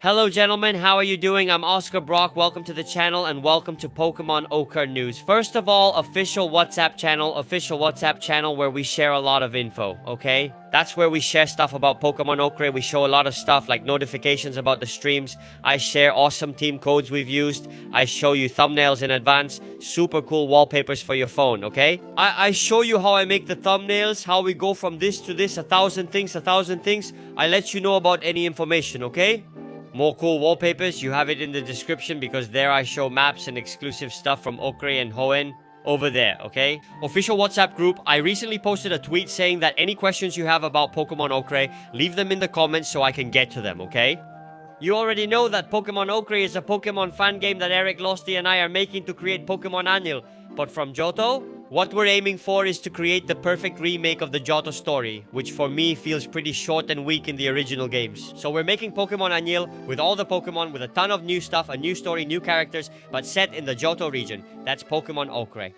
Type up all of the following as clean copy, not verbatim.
Hello gentlemen, how are you doing? I'm Oscar Brock, welcome to the channel and welcome to Pokemon Okre News. First of all, official WhatsApp channel where we share a lot of info, okay? That's where we share stuff about Pokemon Okre. We show a lot of stuff like notifications about the streams. I share awesome team codes we've used. I show you thumbnails in advance. Super cool wallpapers for your phone, okay? I show you how I make the thumbnails, how we go from this to this, 1,000 things. I let you know about any information, okay? More cool wallpapers, you have it in the description because there I show maps and exclusive stuff from Okre and Hoenn over there, okay? Official WhatsApp group, I recently posted a tweet saying that any questions you have about Pokemon Okre, leave them in the comments so I can get to them, okay? You already know that Pokemon Okre is a Pokemon fan game that Eric Losty and I are making to create Pokemon Anil. But from Johto, what we're aiming for is to create the perfect remake of the Johto story, which for me feels pretty short and weak in the original games. So we're making Pokemon Anil with all the Pokemon, with a ton of new stuff, a new story, new characters, but set in the Johto region. That's Pokemon Okre.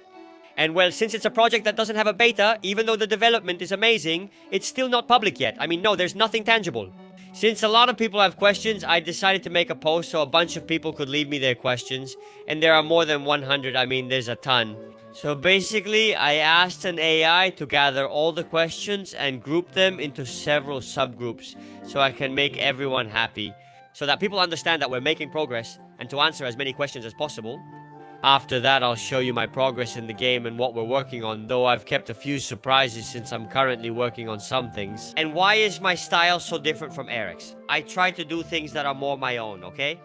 And well, since it's a project that doesn't have a beta, even though the development is amazing, it's still not public yet. I mean, no, there's nothing tangible. Since a lot of people have questions, I decided to make a post so a bunch of people could leave me their questions. And there are more than 100, I mean, there's a ton. So basically, I asked an AI to gather all the questions and group them into several subgroups so I can make everyone happy. So that people understand that we're making progress and to answer as many questions as possible. After that, I'll show you my progress in the game and what we're working on, though I've kept a few surprises since I'm currently working on some things. And why is my style so different from Eric's? I try to do things that are more my own, okay?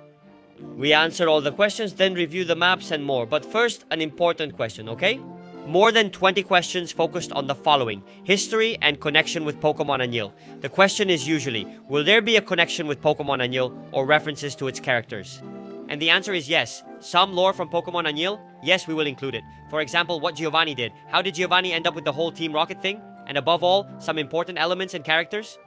We answer all the questions, then review the maps and more. But first, an important question, okay? More than 20 questions focused on the following: history and connection with Pokemon Anil. The question is usually, will there be a connection with Pokemon Anil or references to its characters? And the answer is yes. Some lore from Pokemon Anil, yes, we will include it. For example, what Giovanni did. How did Giovanni end up with the whole Team Rocket thing? And above all, some important elements and characters.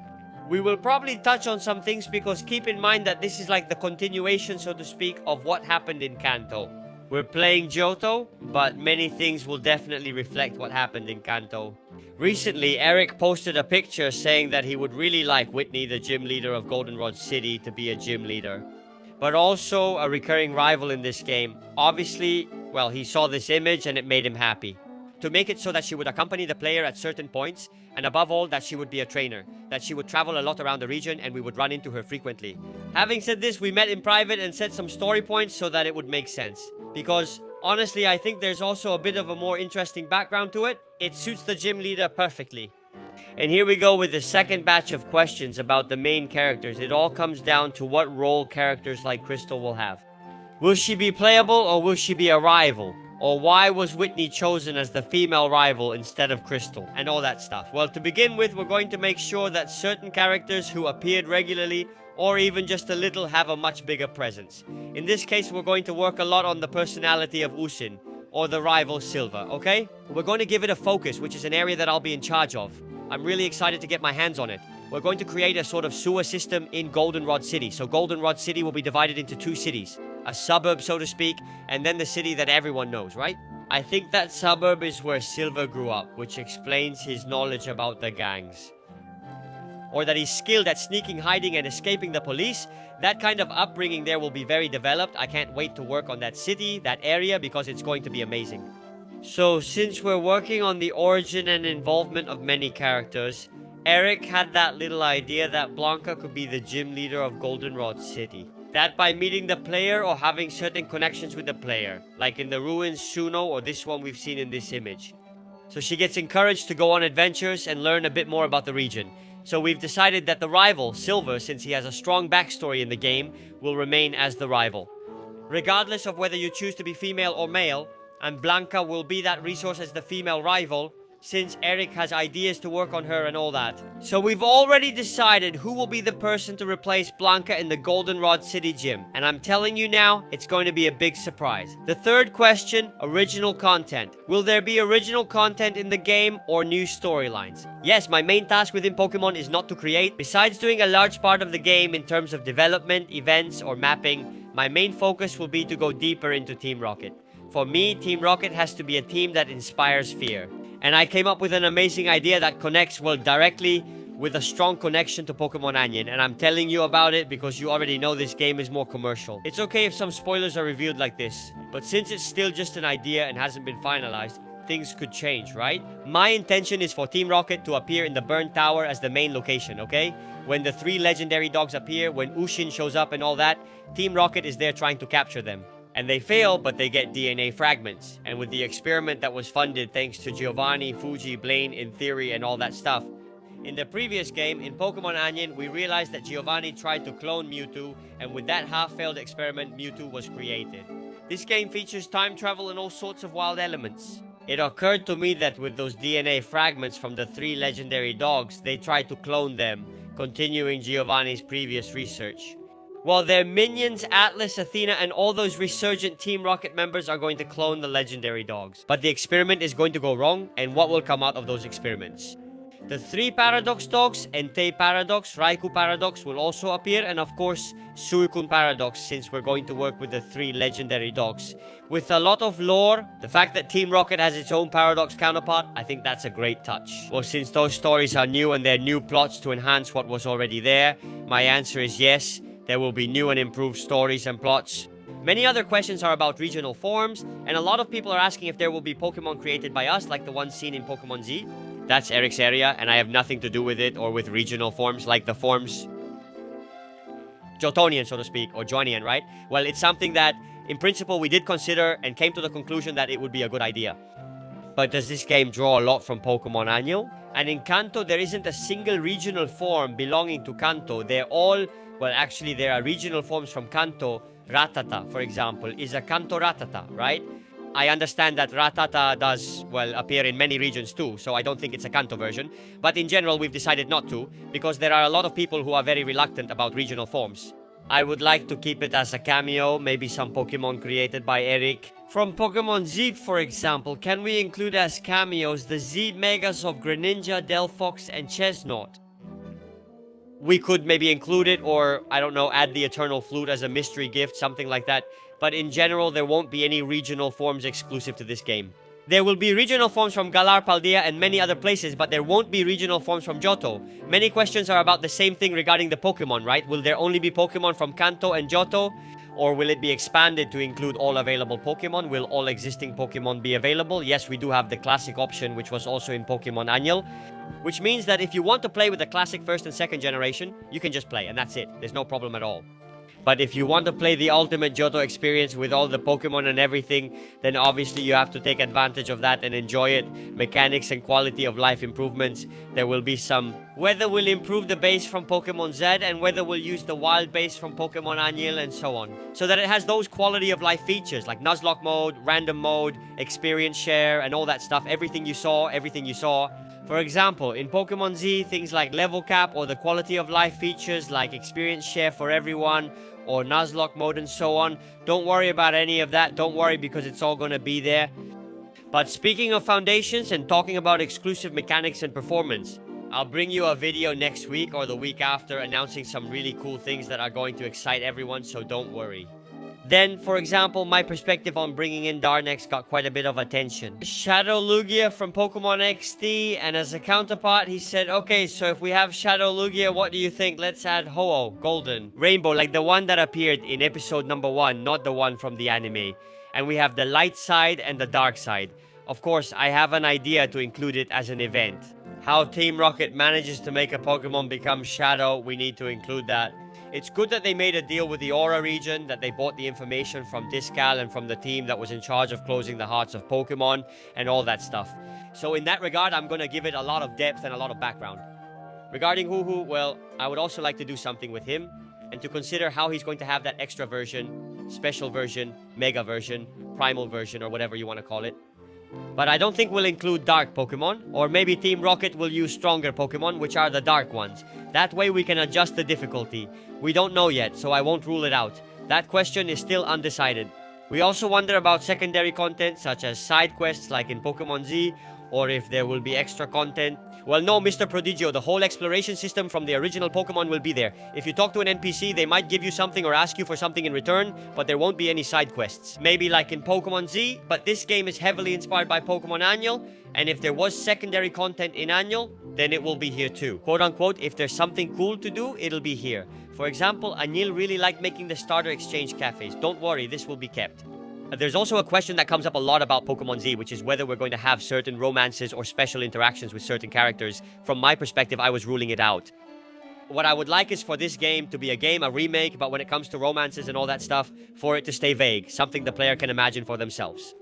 We will probably touch on some things because keep in mind that this is like the continuation, so to speak, of what happened in Kanto. We're playing Johto, but many things will definitely reflect what happened in Kanto. Recently, Eric posted a picture saying that he would really like Whitney, the gym leader of Goldenrod City, to be a gym leader. But also a recurring rival in this game. Obviously, well, he saw this image and it made him happy. To make it so that she would accompany the player at certain points, and above all, that she would be a trainer, that she would travel a lot around the region and we would run into her frequently. Having said this, we met in private and set some story points so that it would make sense. Because, honestly, I think there's also a bit of a more interesting background to it. It suits the gym leader perfectly. And here we go with the second batch of questions about the main characters. It all comes down to what role characters like Crystal will have. Will she be playable or will she be a rival? Or why was Whitney chosen as the female rival instead of Crystal? And all that stuff. Well, to begin with, we're going to make sure that certain characters who appeared regularly or even just a little have a much bigger presence. In this case, we're going to work a lot on the personality of Usin, or the rival Silva, okay? We're going to give it a focus, which is an area that I'll be in charge of. I'm really excited to get my hands on it. We're going to create a sort of sewer system in Goldenrod City. So Goldenrod City will be divided into two cities. A suburb, so to speak, and then the city that everyone knows, right? I think that suburb is where Silva grew up, which explains his knowledge about the gangs. Or that he's skilled at sneaking, hiding, and escaping the police. That kind of upbringing there will be very developed. I can't wait to work on that city, that area, because it's going to be amazing. So, since we're working on the origin and involvement of many characters, Eric had that little idea that Blanca could be the gym leader of Goldenrod City. That by meeting the player or having certain connections with the player, like in the ruins Suno or this one we've seen in this image. So she gets encouraged to go on adventures and learn a bit more about the region. So we've decided that the rival, Silver, since he has a strong backstory in the game, will remain as the rival. Regardless of whether you choose to be female or male, and Blanca will be that resource as the female rival, since Eric has ideas to work on her and all that. So we've already decided who will be the person to replace Blanca in the Goldenrod City gym. And I'm telling you now, it's going to be a big surprise. The third question, original content. Will there be original content in the game or new storylines? Yes, my main task within Pokemon is not to create. Besides doing a large part of the game in terms of development, events, or mapping, my main focus will be to go deeper into Team Rocket. For me, Team Rocket has to be a team that inspires fear. And I came up with an amazing idea that connects, well, directly with a strong connection to Pokemon Onion, and I'm telling you about it because you already know this game is more commercial. It's okay if some spoilers are revealed like this, but since it's still just an idea and hasn't been finalized, things could change, right? My intention is for Team Rocket to appear in the Burn Tower as the main location, okay? When the 3 legendary dogs appear, when Ushin shows up and all that, Team Rocket is there trying to capture them. And they fail, but they get DNA fragments. And with the experiment that was funded thanks to Giovanni, Fuji, Blaine, in theory, and all that stuff. In the previous game, in Pokemon Onion, we realized that Giovanni tried to clone Mewtwo, and with that half-failed experiment, Mewtwo was created. This game features time travel and all sorts of wild elements. It occurred to me that with those DNA fragments from the 3 legendary dogs, they tried to clone them, continuing Giovanni's previous research. While their minions, Atlas, Athena, and all those resurgent Team Rocket members are going to clone the legendary dogs. But the experiment is going to go wrong, and what will come out of those experiments? The 3 Paradox dogs, Entei Paradox, Raikou Paradox will also appear, and of course, Suicune Paradox, since we're going to work with the 3 legendary dogs. With a lot of lore, the fact that Team Rocket has its own Paradox counterpart, I think that's a great touch. Well, since those stories are new and they're new plots to enhance what was already there, my answer is yes, there will be new and improved stories and plots. Many other questions are about regional forms, and a lot of people are asking if there will be Pokemon created by us, like the ones seen in Pokemon Z. That's Eric's area, and I have nothing to do with it or with regional forms like the forms Johtonian, so to speak, or Joinian, right? Well, it's something that, in principle, we did consider and came to the conclusion that it would be a good idea. But does this game draw a lot from Pokemon Annual? And in Kanto, there isn't a single regional form belonging to Kanto. They're all, well, actually, there are regional forms from Kanto. Rattata, for example, is a Kanto Rattata, right? I understand that Rattata does, well, appear in many regions too, so I don't think it's a Kanto version. But in general, we've decided not to, because there are a lot of people who are very reluctant about regional forms. I would like to keep it as a cameo, maybe some Pokemon created by Eric. From Pokemon Z, for example, can we include as cameos the Z Megas of Greninja, Delphox, and Chesnaught? We could maybe include it, or, I don't know, add the Eternal Flute as a mystery gift, something like that. But in general, there won't be any regional forms exclusive to this game. There will be regional forms from Galar, Paldea, and many other places, but there won't be regional forms from Johto. Many questions are about the same thing regarding the Pokemon, right? Will there only be Pokemon from Kanto and Johto? Or will it be expanded to include all available Pokemon? Will all existing Pokemon be available? Yes, we do have the Classic option, which was also in Pokemon Annual. Which means that if you want to play with the Classic first and second generation, you can just play, and that's it. There's no problem at all. But if you want to play the ultimate Johto experience with all the Pokemon and everything, then obviously you have to take advantage of that and enjoy it. Mechanics and quality of life improvements. There will be some. Weather will improve the base from Pokemon Z, and weather will use the wild base from Pokemon Annual, and so on. So that it has those quality of life features like Nuzlocke mode, random mode, experience share, and all that stuff. Everything you saw. For example, in Pokemon Z, things like level cap or the quality of life features like experience share for everyone or Nuzlocke mode and so on. Don't worry about any of that. Don't worry, because it's all going to be there. But speaking of foundations and talking about exclusive mechanics and performance, I'll bring you a video next week or the week after announcing some really cool things that are going to excite everyone, so don't worry. Then, for example, my perspective on bringing in Darnex got quite a bit of attention. Shadow Lugia from Pokemon XD, and as a counterpart, he said, okay, so if we have Shadow Lugia, what do you think? Let's add Ho-Oh, Golden, Rainbow, like the one that appeared in episode number 1, not the one from the anime. And we have the light side and the dark side. Of course, I have an idea to include it as an event. How Team Rocket manages to make a Pokemon become Shadow, we need to include that. It's good that they made a deal with the Aura region, that they bought the information from Discal and from the team that was in charge of closing the hearts of Pokemon and all that stuff. So in that regard, I'm going to give it a lot of depth and a lot of background. Regarding Hoo-Hoo, well, I would also like to do something with him and to consider how he's going to have that extra version, special version, mega version, primal version, or whatever you want to call it. But I don't think we'll include dark Pokemon, or maybe Team Rocket will use stronger Pokemon, which are the dark ones. That way we can adjust the difficulty. We don't know yet, so I won't rule it out. That question is still undecided. We also wonder about secondary content, such as side quests like in Pokemon Z, or if there will be extra content. Well, no, Mr. Prodigio, the whole exploration system from the original Pokemon will be there. If you talk to an NPC, they might give you something or ask you for something in return, but there won't be any side quests. Maybe like in Pokemon Z, but this game is heavily inspired by Pokemon Annual, and if there was secondary content in Annual, then it will be here too. Quote unquote, if there's something cool to do, it'll be here. For example, Anil really liked making the starter exchange cafes. Don't worry, this will be kept. There's also a question that comes up a lot about Pokemon Z, which is whether we're going to have certain romances or special interactions with certain characters. From my perspective, I was ruling it out. What I would like is for this game to be a remake, but when it comes to romances and all that stuff, for it to stay vague, something the player can imagine for themselves.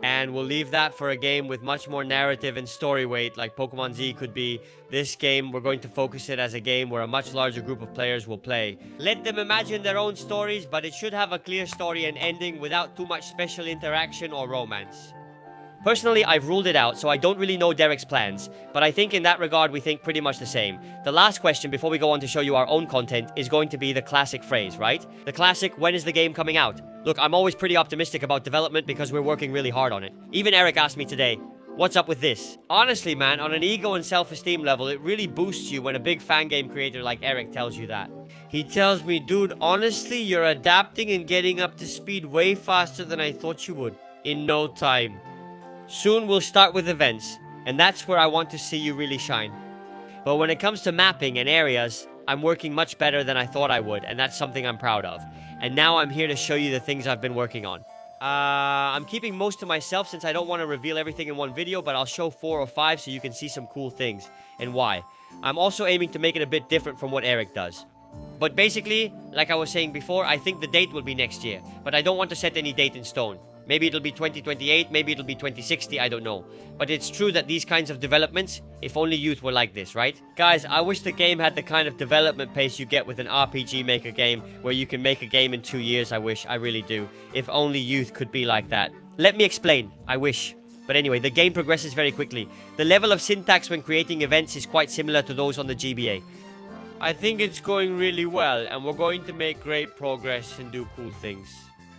And we'll leave that for a game with much more narrative and story weight, like Pokemon Z could be. This game, we're going to focus it as a game where a much larger group of players will play. Let them imagine their own stories, but it should have a clear story and ending without too much special interaction or romance. Personally, I've ruled it out, so I don't really know Derek's plans, but I think in that regard we think pretty much the same. The last question before we go on to show you our own content is going to be the classic phrase, right? The classic, when is the game coming out? Look, I'm always pretty optimistic about development because we're working really hard on it. Even Eric asked me today, what's up with this? Honestly, man, on an ego and self-esteem level, it really boosts you when a big Fangame creator like Eric tells you that. He tells me, dude, honestly, you're adapting and getting up to speed way faster than I thought you would. In no time. Soon we'll start with events, and that's where I want to see you really shine. But when it comes to mapping and areas, I'm working much better than I thought I would, and that's something I'm proud of. And now I'm here to show you the things I've been working on. I'm keeping most to myself since I don't want to reveal everything in one video, but I'll show 4 or 5 so you can see some cool things, and why. I'm also aiming to make it a bit different from what Eric does. But basically, like I was saying before, I think the date will be next year, but I don't want to set any date in stone. Maybe it'll be 2028, maybe it'll be 2060, I don't know. But it's true that these kinds of developments, if only youth were like this, right? Guys, I wish the game had the kind of development pace you get with an RPG Maker game, where you can make a game in 2 years, I really do. If only youth could be like that. Let me explain, I wish. But anyway, the game progresses very quickly. The level of syntax when creating events is quite similar to those on the GBA. I think it's going really well, and we're going to make great progress and do cool things.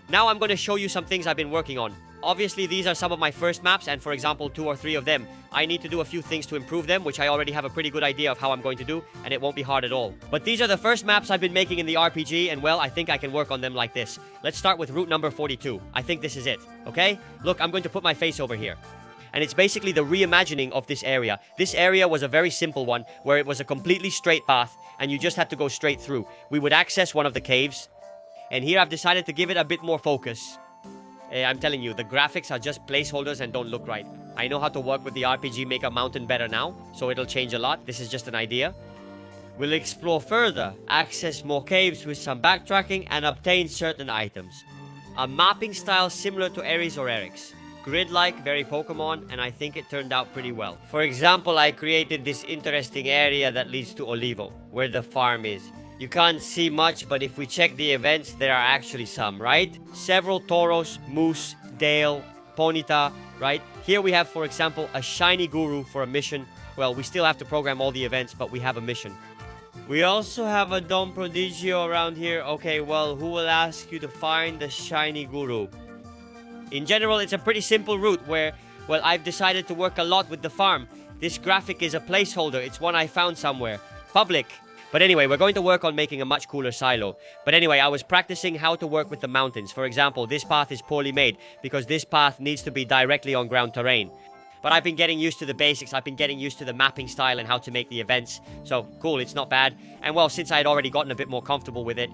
Now I'm going to show you some things I've been working on. Obviously, these are some of my first maps, and for example, 2 or 3 of them, I need to do a few things to improve them, which I already have a pretty good idea of how I'm going to do, and it won't be hard at all. But these are the first maps I've been making in the RPG, and well, I think I can work on them like this. Let's start with route number 42. I think this is it, okay? Look, I'm going to put my face over here. And it's basically the reimagining of this area. This area was a very simple one, where it was a completely straight path, and you just had to go straight through. We would access one of the caves, and here I've decided to give it a bit more focus. I'm telling you, the graphics are just placeholders and don't look right. I know how to work with the RPG Maker mountain better now, so it'll change a lot. This is just an idea. We'll explore further, access more caves with some backtracking, and obtain certain items. A mapping style similar to Aries or Eric's. Grid-like, very Pokemon, and I think it turned out pretty well. For example, I created this interesting area that leads to Olivo, where the farm is. You can't see much, but if we check the events, there are actually some, right? Several Tauros, Moose, Dale, Ponyta, right? Here we have, for example, a Shiny Guru for a mission. Well, we still have to program all the events, but we have a mission. We also have a Don Prodigio around here. Okay, well, who will ask you to find the Shiny Guru? In general, it's a pretty simple route where, well, I've decided to work a lot with the farm. This graphic is a placeholder. It's one I found somewhere. Public. But anyway, we're going to work on making a much cooler silo. But anyway, I was practicing how to work with the mountains. For example, this path is poorly made because this path needs to be directly on ground terrain. But I've been getting used to the basics. I've been getting used to the mapping style and how to make the events. So, cool, it's not bad. And well, since I had already gotten a bit more comfortable with it,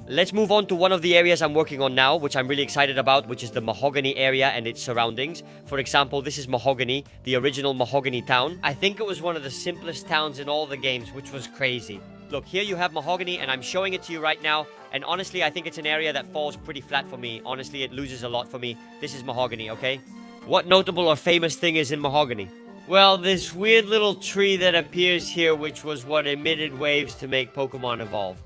let's move on to one of the areas I'm working on now, which I'm really excited about, which is the Mahogany area and its surroundings. For example, this is Mahogany, the original Mahogany town. I think it was one of the simplest towns in all the games, which was crazy. Look, here you have Mahogany, and I'm showing it to you right now. And honestly, I think it's an area that falls pretty flat for me. Honestly, it loses a lot for me. This is Mahogany, okay? What notable or famous thing is in Mahogany? Well, this weird little tree that appears here, which was what emitted waves to make Pokemon evolve.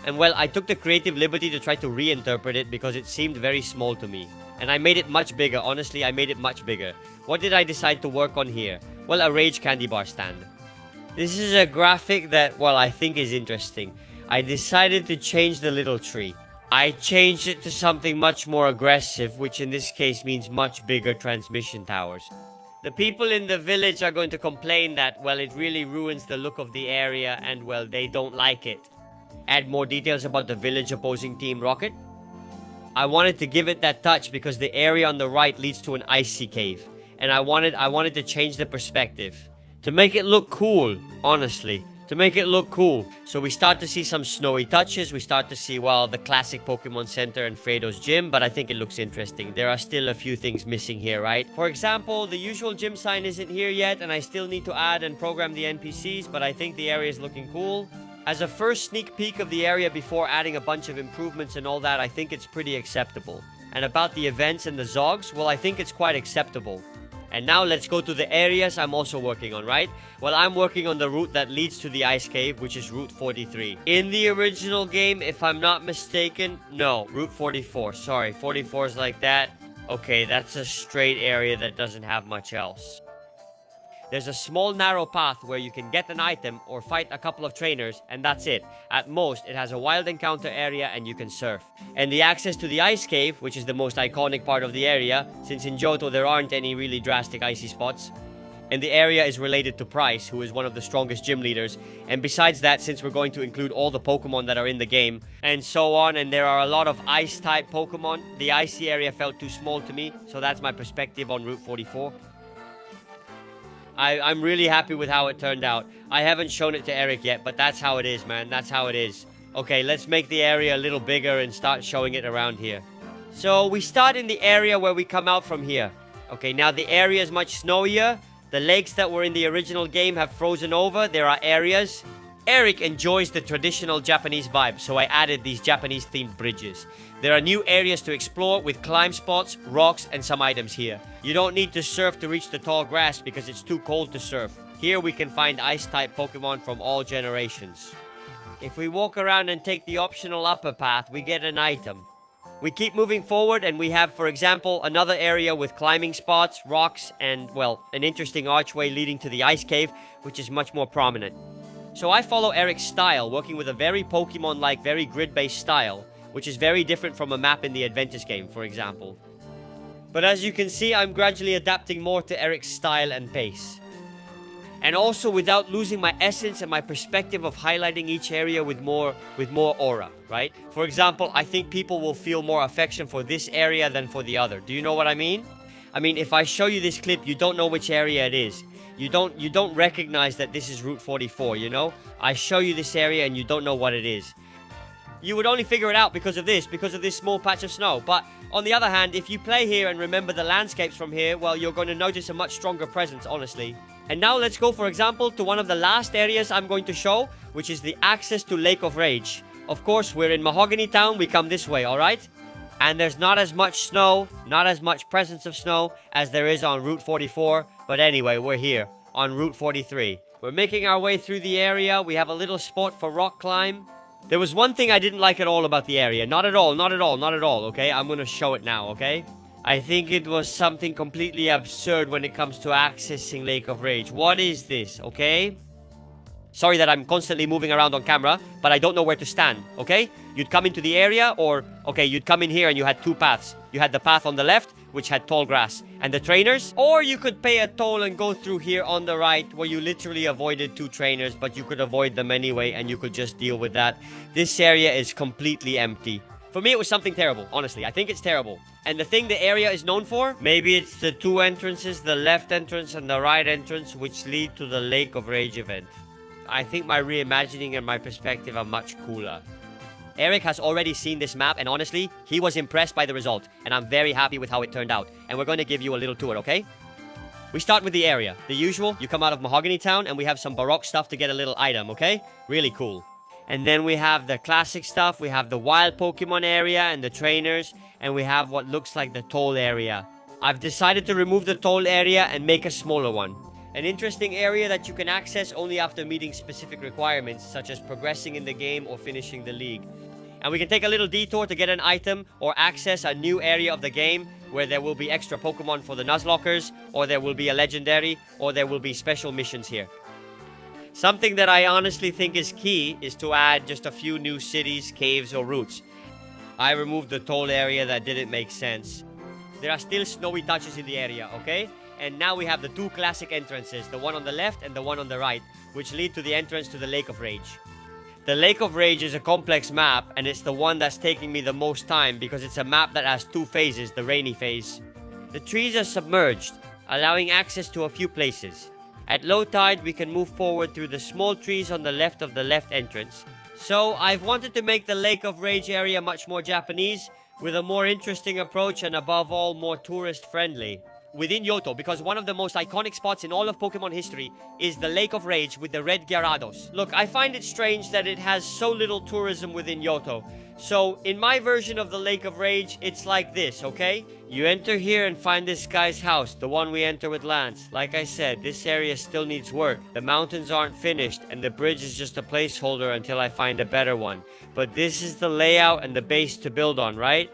And well, I took the creative liberty to try to reinterpret it because it seemed very small to me. And I made it much bigger, honestly, I made it much bigger. What did I decide to work on here? Well, a Rage Candy Bar stand. This is a graphic that, well, I think is interesting. I decided to change the little tree. I changed it to something much more aggressive, which in this case means much bigger transmission towers. The people in the village are going to complain that, well, it really ruins the look of the area and, well, they don't like it. Add more details about the village opposing Team Rocket. I wanted to give it that touch because the area on the right leads to an icy cave. And I wanted to change the perspective. To make it look cool, honestly. To make it look cool. So we start to see some snowy touches. We start to see, well, the classic Pokemon Center and Fredo's gym, but I think it looks interesting. There are still a few things missing here, right? For example, the usual gym sign isn't here yet, and I still need to add and program the NPCs, but I think the area is looking cool. As a first sneak peek of the area before adding a bunch of improvements and all that, I think it's pretty acceptable. And about the events and the Zogs, well, I think it's quite acceptable. And now let's go to the areas I'm also working on, right? Well, I'm working on the route that leads to the ice cave, which is Route 43. In the original game, if I'm not mistaken, no, Route 44. Sorry, 44 is like that. Okay, that's a straight area that doesn't have much else. There's a small narrow path where you can get an item or fight a couple of trainers, and that's it. At most, it has a wild encounter area and you can surf. And the access to the ice cave, which is the most iconic part of the area, since in Johto there aren't any really drastic icy spots. And the area is related to Price, who is one of the strongest gym leaders. And besides that, since we're going to include all the Pokemon that are in the game, and so on, and there are a lot of ice-type Pokemon, the icy area felt too small to me, so that's my perspective on Route 44. I'm really happy with how it turned out. I haven't shown it to Eric yet, but that's how it is, man. That's how it is. Okay, let's make the area a little bigger and start showing it around here. So we start in the area where we come out from here. Okay, now the area is much snowier. The lakes that were in the original game have frozen over. There are areas. Eric enjoys the traditional Japanese vibe, so I added these Japanese-themed bridges. There are new areas to explore with climb spots, rocks, and some items here. You don't need to surf to reach the tall grass because it's too cold to surf. Here we can find ice-type Pokemon from all generations. If we walk around and take the optional upper path, we get an item. We keep moving forward and we have, for example, another area with climbing spots, rocks, and, well, an interesting archway leading to the ice cave, which is much more prominent. So I follow Eric's style, working with a very Pokemon-like, very grid-based style, which is very different from a map in the Adventures game, for example. But as you can see, I'm gradually adapting more to Eric's style and pace. And also without losing my essence and my perspective of highlighting each area with more aura, right? For example, I think people will feel more affection for this area than for the other. Do you know what I mean? I mean, if I show you this clip, you don't know which area it is. You don't recognize that this is Route 44, you know? I show you this area and you don't know what it is. You would only figure it out because of this small patch of snow. But on the other hand, if you play here and remember the landscapes from here, well, you're going to notice a much stronger presence, honestly. And now let's go, for example, to one of the last areas I'm going to show, which is the access to Lake of Rage. Of course, we're in Mahogany Town, we come this way, alright? And there's not as much snow, not as much presence of snow as there is on Route 44. But anyway, we're here on Route 43. We're making our way through the area. We have a little spot for rock climb. There was one thing I didn't like at all about the area. Not at all, okay? I'm gonna show it now, okay? I think it was something completely absurd when it comes to accessing Lake of Rage. What is this, okay? Sorry that I'm constantly moving around on camera, but I don't know where to stand, okay? You'd come into the area, or, okay, you'd come in here and you had two paths. You had the path on the left, which had tall grass, and the trainers, or you could pay a toll and go through here on the right, where you literally avoided two trainers, but you could avoid them anyway, and you could just deal with that. This area is completely empty. For me, it was something terrible, honestly. I think it's terrible. And the thing the area is known for, maybe it's the two entrances, the left entrance and the right entrance, which lead to the Lake of Rage event. I think my reimagining and my perspective are much cooler. Eric has already seen this map, and honestly, he was impressed by the result, and I'm very happy with how it turned out. And we're going to give you a little tour, okay? We start with the area. The usual, you come out of Mahogany Town, and we have some Baroque stuff to get a little item, okay? Really cool. And then we have the classic stuff, we have the wild Pokemon area and the trainers, and we have what looks like the toll area. I've decided to remove the toll area and make a smaller one. An interesting area that you can access only after meeting specific requirements, such as progressing in the game or finishing the league. And we can take a little detour to get an item or access a new area of the game where there will be extra Pokemon for the Nuzlockers, or there will be a legendary, or there will be special missions here. Something that I honestly think is key is to add just a few new cities, caves, or routes. I removed the toll area that didn't make sense. There are still snowy touches in the area, okay? and now we have the two classic entrances, the one on the left and the one on the right, which lead to the entrance to the Lake of Rage. The Lake of Rage is a complex map, and it's the one that's taking me the most time because it's a map that has two phases, the rainy phase. The trees are submerged, allowing access to a few places. At low tide, we can move forward through the small trees on the left of the left entrance. So, I've wanted to make the Lake of Rage area much more Japanese, with a more interesting approach and above all, more tourist friendly. Within Johto, because one of the most iconic spots in all of Pokemon history is the Lake of Rage with the red Gyarados. Look, I find it strange that it has so little tourism within Johto. So, in my version of the Lake of Rage, it's like this, okay? You enter here and find this guy's house, the one we enter with Lance. Like I said, this area still needs work. The mountains aren't finished, and the bridge is just a placeholder until I find a better one. But this is the layout and the base to build on, right?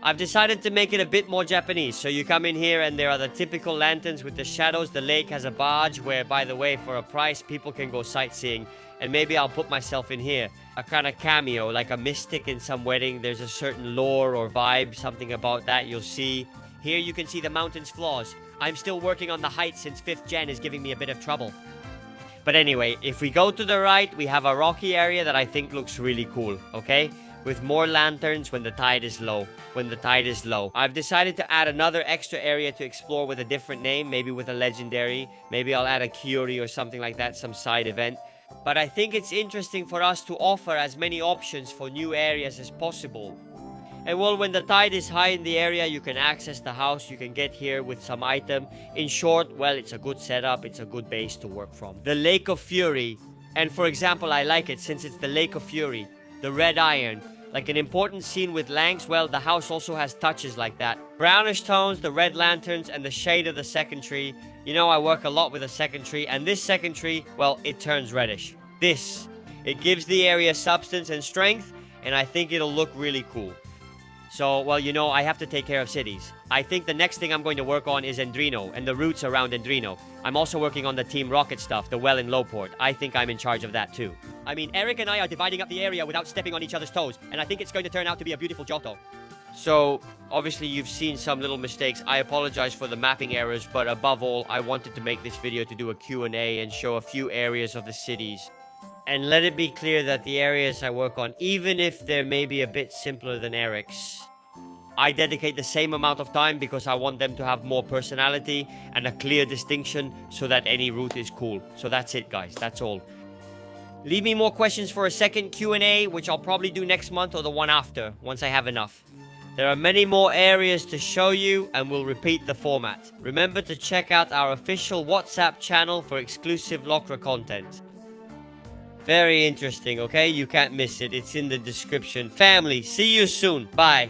I've decided to make it a bit more Japanese, so you come in here and there are the typical lanterns with the shadows. The lake has a barge where, by the way, for a price, people can go sightseeing. And maybe I'll put myself in here. A kind of cameo, like a mystic in some wedding. There's a certain lore or vibe, something about that you'll see. Here you can see the mountain's flaws. I'm still working on the height since 5th gen is giving me a bit of trouble. But anyway, if we go to the right, we have a rocky area that I think looks really cool, okay? With more lanterns when the tide is low. I've decided to add another extra area to explore with a different name, maybe with a legendary. Maybe I'll add a Kyuri or something like that, some side event. But I think it's interesting for us to offer as many options for new areas as possible. And well, when the tide is high in the area, you can access the house, you can get here with some item. In short, well, it's a good setup, it's a good base to work from. The Lake of Fury. And for example, I like it since it's the Lake of Fury. The red iron. Like an important scene with Lanks, well, the house also has touches like that. Brownish tones, the red lanterns, and the shade of the second tree. You know, I work a lot with a second tree, and this second tree, well, it turns reddish. It gives the area substance and strength, and I think it'll look really cool. So, well, you know, I have to take care of cities. I think the next thing I'm going to work on is Endrino, and the routes around Endrino. I'm also working on the Team Rocket stuff, the well in Lowport. I think I'm in charge of that too. I mean, Eric and I are dividing up the area without stepping on each other's toes, and I think it's going to turn out to be a beautiful Johto. So, obviously you've seen some little mistakes. I apologize for the mapping errors, but above all, I wanted to make this video to do a Q&A and show a few areas of the cities. And let it be clear that the areas I work on, even if they're maybe a bit simpler than Eric's, I dedicate the same amount of time because I want them to have more personality and a clear distinction so that any route is cool. So that's it, guys. That's all. Leave me more questions for a second Q&A, which I'll probably do next month or the one after, once I have enough. There are many more areas to show you, and we'll repeat the format. Remember to check out our official WhatsApp channel for exclusive Lokra content. Very interesting, okay? You can't miss it. It's in the description. Family, see you soon. Bye.